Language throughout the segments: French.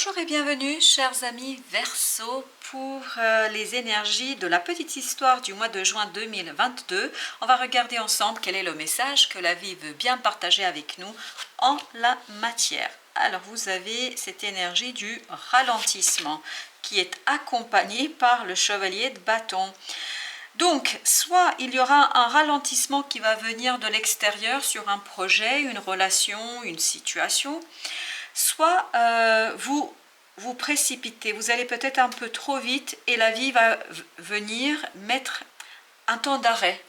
Bonjour et bienvenue chers amis Verseau pour les énergies de la petite histoire du mois de juin 2022. On va regarder ensemble quel est le message que la vie veut bien partager avec nous en la matière. Alors vous avez cette énergie du ralentissement qui est accompagnée par le chevalier de bâton. Donc, soit il y aura un ralentissement qui va venir de l'extérieur sur un projet, une relation, une situation, soit vous précipitez, vous allez peut-être un peu trop vite et la vie va venir mettre un temps d'arrêt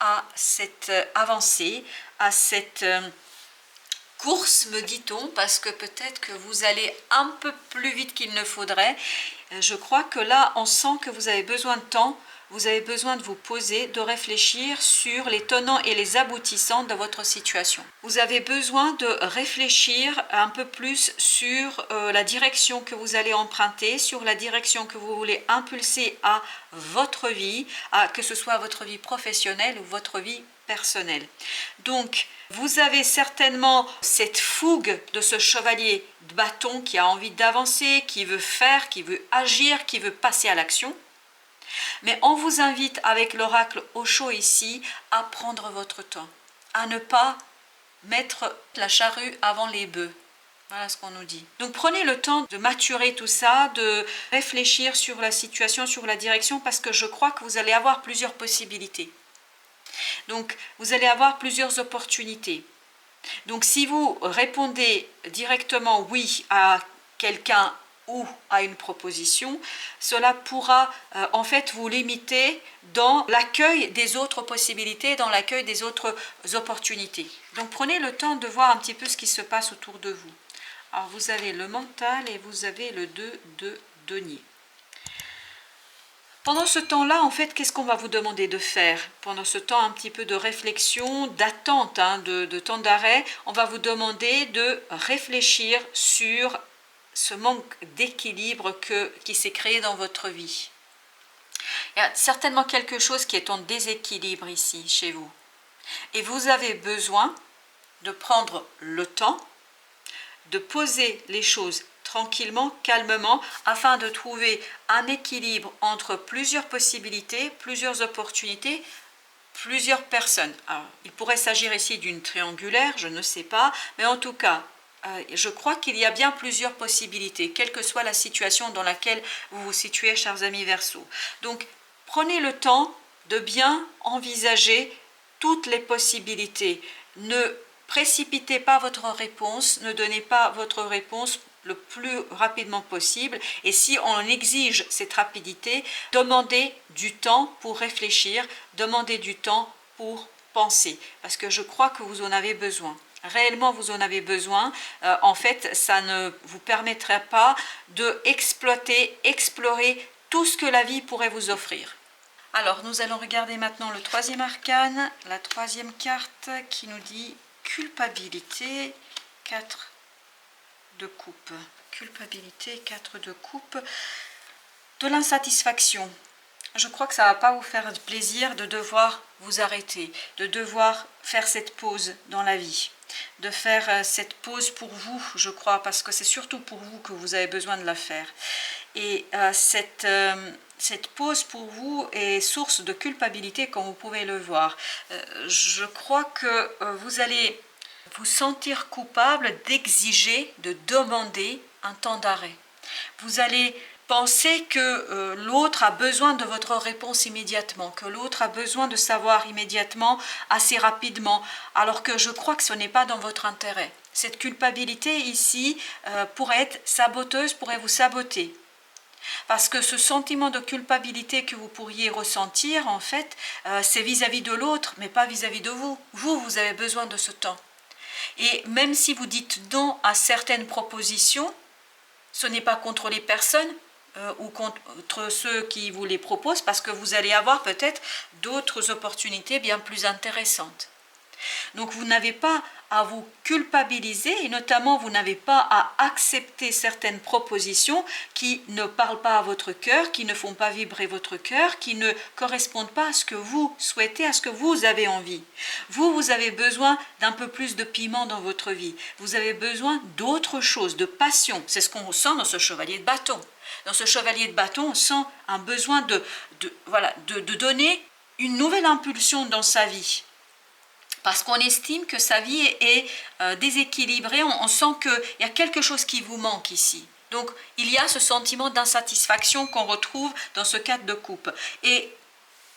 à cette avancée, à cette course, me dit-on, parce que peut-être que vous allez un peu plus vite qu'il ne faudrait. Je crois que là, on sent que vous avez besoin de temps. Vous avez besoin de vous poser, de réfléchir sur les tenants et les aboutissants de votre situation. Vous avez besoin de réfléchir un peu plus sur la direction que vous allez emprunter, sur la direction que vous voulez impulser à votre vie, que ce soit votre vie professionnelle ou votre vie personnelle. Donc, vous avez certainement cette fougue de ce chevalier de bâton qui a envie d'avancer, qui veut faire, qui veut agir, qui veut passer à l'action. Mais on vous invite avec l'oracle Osho ici à prendre votre temps, à ne pas mettre la charrue avant les bœufs. Voilà ce qu'on nous dit. Donc prenez le temps de maturer tout ça, de réfléchir sur la situation, sur la direction, parce que je crois que vous allez avoir plusieurs possibilités. Donc vous allez avoir plusieurs opportunités. Donc si vous répondez directement oui à quelqu'un ou à une proposition, cela pourra en fait vous limiter dans l'accueil des autres possibilités, dans l'accueil des autres opportunités. Donc prenez le temps de voir un petit peu ce qui se passe autour de vous. Alors vous avez le mental et vous avez le 2 de denier. Pendant ce temps-là, en fait, qu'est-ce qu'on va vous demander de faire? Pendant ce temps un petit peu de réflexion, d'attente, de temps d'arrêt, on va vous demander de réfléchir sur ce manque d'équilibre qui s'est créé dans votre vie. Il y a certainement quelque chose qui est en déséquilibre ici, chez vous. Et vous avez besoin de prendre le temps, de poser les choses tranquillement, calmement, afin de trouver un équilibre entre plusieurs possibilités, plusieurs opportunités, plusieurs personnes. Alors, il pourrait s'agir ici d'une triangulaire, je ne sais pas, mais en tout cas, je crois qu'il y a bien plusieurs possibilités, quelle que soit la situation dans laquelle vous vous situez, chers amis Verseau. Donc, prenez le temps de bien envisager toutes les possibilités. Ne précipitez pas votre réponse, ne donnez pas votre réponse le plus rapidement possible, et si on exige cette rapidité, demandez du temps pour réfléchir, demandez du temps pour penser, parce que je crois que vous en avez besoin. Réellement, vous en avez besoin. En fait, ça ne vous permettra pas d'exploiter, explorer tout ce que la vie pourrait vous offrir. Alors, nous allons regarder maintenant le troisième arcane, la troisième carte qui nous dit culpabilité, 4 de coupe. Culpabilité, 4 de coupe, de l'insatisfaction. Je crois que ça ne va pas vous faire plaisir de devoir vous arrêter, de devoir faire cette pause dans la vie, de faire cette pause pour vous, je crois, parce que c'est surtout pour vous que vous avez besoin de la faire. Et cette pause pour vous est source de culpabilité, comme vous pouvez le voir. Je crois que vous allez vous sentir coupable d'exiger, de demander un temps d'arrêt. Vous allez penser que l'autre a besoin de votre réponse immédiatement, que l'autre a besoin de savoir immédiatement, assez rapidement, alors que je crois que ce n'est pas dans votre intérêt. Cette culpabilité ici pourrait être saboteuse, pourrait vous saboter. Parce que ce sentiment de culpabilité que vous pourriez ressentir, en fait, c'est vis-à-vis de l'autre, mais pas vis-à-vis de vous. Vous avez besoin de ce temps. Et même si vous dites non à certaines propositions, ce n'est pas contre les personnes ou contre ceux qui vous les proposent, parce que vous allez avoir peut-être d'autres opportunités bien plus intéressantes. Donc vous n'avez pas à vous culpabiliser et notamment vous n'avez pas à accepter certaines propositions qui ne parlent pas à votre cœur, qui ne font pas vibrer votre cœur, qui ne correspondent pas à ce que vous souhaitez, à ce que vous avez envie. Vous avez besoin d'un peu plus de piment dans votre vie. Vous avez besoin d'autre chose, de passion. C'est ce qu'on ressent dans ce chevalier de bâton. Dans ce chevalier de bâton, on sent un besoin de donner une nouvelle impulsion dans sa vie. Parce qu'on estime que sa vie est déséquilibrée, on sent qu'il y a quelque chose qui vous manque ici. Donc il y a ce sentiment d'insatisfaction qu'on retrouve dans ce cadre de couple.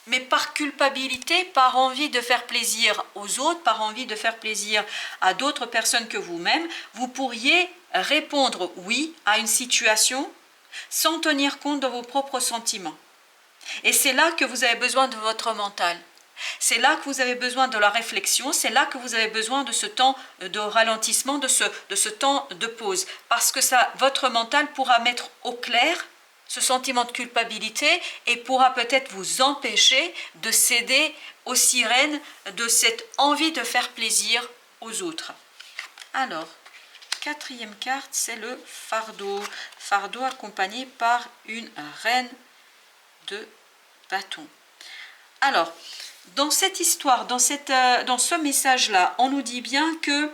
Mais par culpabilité, par envie de faire plaisir aux autres, par envie de faire plaisir à d'autres personnes que vous-même, vous pourriez répondre oui à une situation sans tenir compte de vos propres sentiments. Et c'est là que vous avez besoin de votre mental. C'est là que vous avez besoin de la réflexion, c'est là que vous avez besoin de ce temps de ralentissement, de ce temps de pause. Parce que votre mental pourra mettre au clair ce sentiment de culpabilité et pourra peut-être vous empêcher de céder aux sirènes de cette envie de faire plaisir aux autres. Alors, quatrième carte, c'est le fardeau. Fardeau accompagné par une reine de bâton. Alors, dans cette histoire, dans ce message-là, on nous dit bien que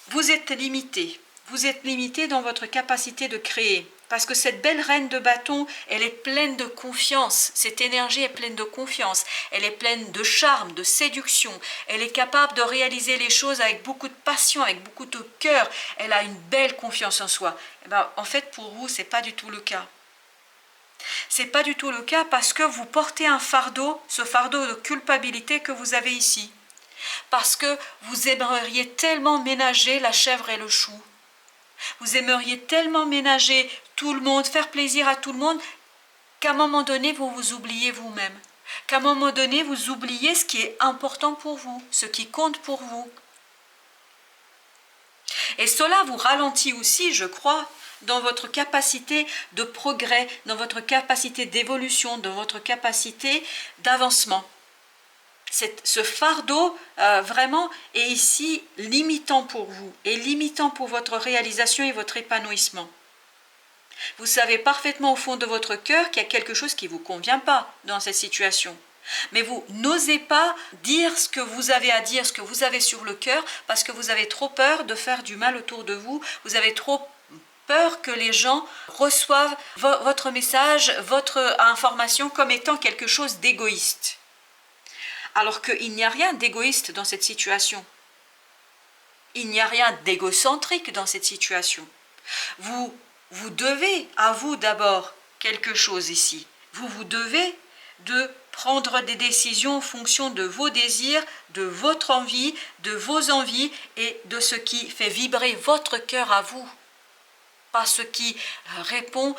vous êtes limité. Vous êtes limité dans votre capacité de créer. Parce que cette belle reine de bâton, elle est pleine de confiance. Cette énergie est pleine de confiance. Elle est pleine de charme, de séduction. Elle est capable de réaliser les choses avec beaucoup de passion, avec beaucoup de cœur. Elle a une belle confiance en soi. Et ben, en fait, pour vous, ce n'est pas du tout le cas. Ce n'est pas du tout le cas parce que vous portez un fardeau, ce fardeau de culpabilité que vous avez ici. Parce que vous aimeriez tellement ménager la chèvre et le chou. Vous aimeriez tellement ménager tout le monde, faire plaisir à tout le monde, qu'à un moment donné, vous vous oubliez vous-même. Qu'à un moment donné, vous oubliez ce qui est important pour vous, ce qui compte pour vous. Et cela vous ralentit aussi, je crois, dans votre capacité de progrès, dans votre capacité d'évolution, dans votre capacité d'avancement. Ce fardeau vraiment est ici limitant pour vous et limitant pour votre réalisation et votre épanouissement. Vous savez parfaitement au fond de votre cœur qu'il y a quelque chose qui ne vous convient pas dans cette situation. Mais vous n'osez pas dire ce que vous avez à dire, ce que vous avez sur le cœur, parce que vous avez trop peur de faire du mal autour de vous, vous avez trop peur que les gens reçoivent votre message, votre information comme étant quelque chose d'égoïste. Alors qu'il n'y a rien d'égoïste dans cette situation. Il n'y a rien d'égocentrique dans cette situation. Vous devez à vous d'abord quelque chose ici. Vous devez de prendre des décisions en fonction de vos désirs, de votre envie, de vos envies et de ce qui fait vibrer votre cœur à vous. Pas ce qui répond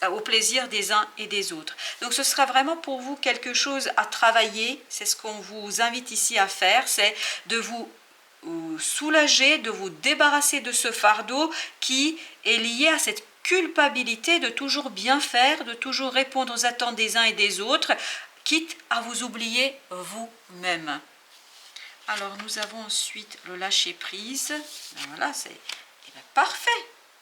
au plaisir des uns et des autres. Donc ce sera vraiment pour vous quelque chose à travailler, c'est ce qu'on vous invite ici à faire, c'est de vous soulager, de vous débarrasser de ce fardeau qui est lié à cette culpabilité de toujours bien faire, de toujours répondre aux attentes des uns et des autres, quitte à vous oublier vous-même. Alors nous avons ensuite le lâcher-prise, voilà, c'est parfait.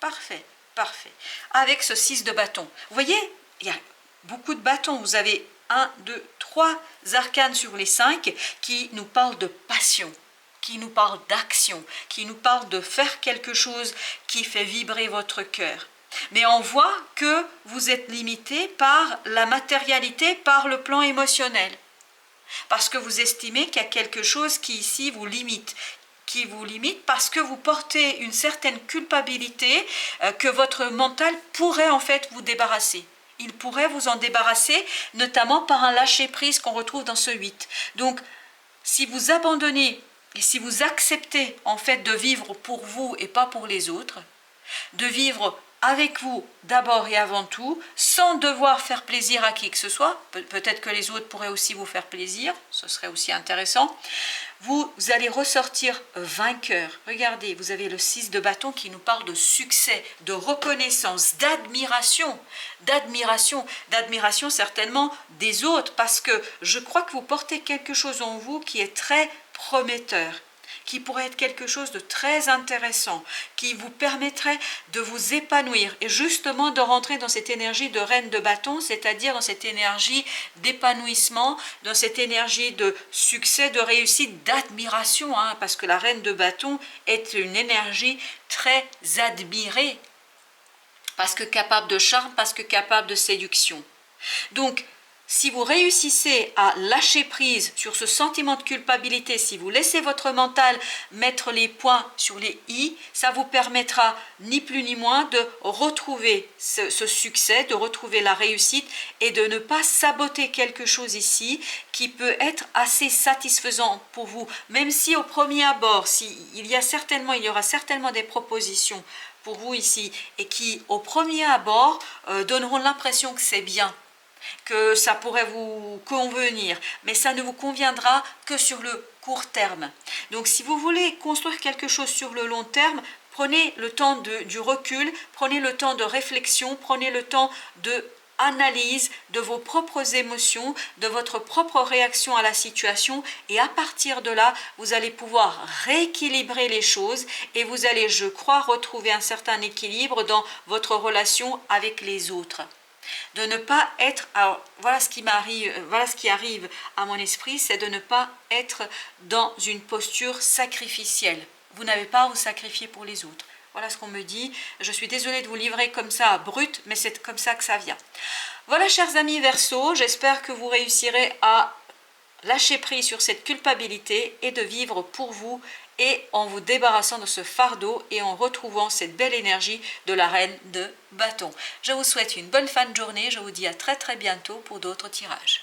Parfait, parfait. Avec ce 6 de bâton. Vous voyez, il y a beaucoup de bâtons. Vous avez 1, 2, 3 arcanes sur les 5 qui nous parlent de passion, qui nous parlent d'action, qui nous parlent de faire quelque chose qui fait vibrer votre cœur. Mais on voit que vous êtes limité par la matérialité, par le plan émotionnel. Parce que vous estimez qu'il y a quelque chose qui ici vous limite, parce que vous portez une certaine culpabilité que votre mental pourrait en fait vous débarrasser. Il pourrait vous en débarrasser, notamment par un lâcher-prise qu'on retrouve dans ce 8. Donc, si vous abandonnez et si vous acceptez en fait de vivre pour vous et pas pour les autres, de vivre avec vous d'abord et avant tout, sans devoir faire plaisir à qui que ce soit. Peut-être que les autres pourraient aussi vous faire plaisir, ce serait aussi intéressant. Vous allez ressortir vainqueur. Regardez, vous avez le 6 de bâton qui nous parle de succès, de reconnaissance, d'admiration certainement des autres, parce que je crois que vous portez quelque chose en vous qui est très prometteur, qui pourrait être quelque chose de très intéressant, qui vous permettrait de vous épanouir et justement de rentrer dans cette énergie de reine de bâton, c'est-à-dire dans cette énergie d'épanouissement, dans cette énergie de succès, de réussite, d'admiration, hein, parce que la reine de bâton est une énergie très admirée, parce que capable de charme, parce que capable de séduction. Donc, si vous réussissez à lâcher prise sur ce sentiment de culpabilité, si vous laissez votre mental mettre les points sur les i, ça vous permettra ni plus ni moins de retrouver ce succès, de retrouver la réussite et de ne pas saboter quelque chose ici qui peut être assez satisfaisant pour vous. Même si au premier abord, il y aura certainement des propositions pour vous ici et qui au premier abord donneront l'impression que c'est bien, que ça pourrait vous convenir, mais ça ne vous conviendra que sur le court terme. Donc si vous voulez construire quelque chose sur le long terme, prenez le temps du recul, prenez le temps de réflexion, prenez le temps de analyse de vos propres émotions, de votre propre réaction à la situation, et à partir de là, vous allez pouvoir rééquilibrer les choses et vous allez, je crois, retrouver un certain équilibre dans votre relation avec les autres. De ne pas être, alors voilà ce qui arrive à mon esprit, c'est de ne pas être dans une posture sacrificielle. Vous n'avez pas à vous sacrifier pour les autres. Voilà ce qu'on me dit. Je suis désolée de vous livrer comme ça brut, mais c'est comme ça que ça vient. Voilà, chers amis Verseau, j'espère que vous réussirez à lâcher prise sur cette culpabilité et de vivre pour vous et en vous débarrassant de ce fardeau et en retrouvant cette belle énergie de la reine de bâton. Je vous souhaite une bonne fin de journée, je vous dis à très bientôt pour d'autres tirages.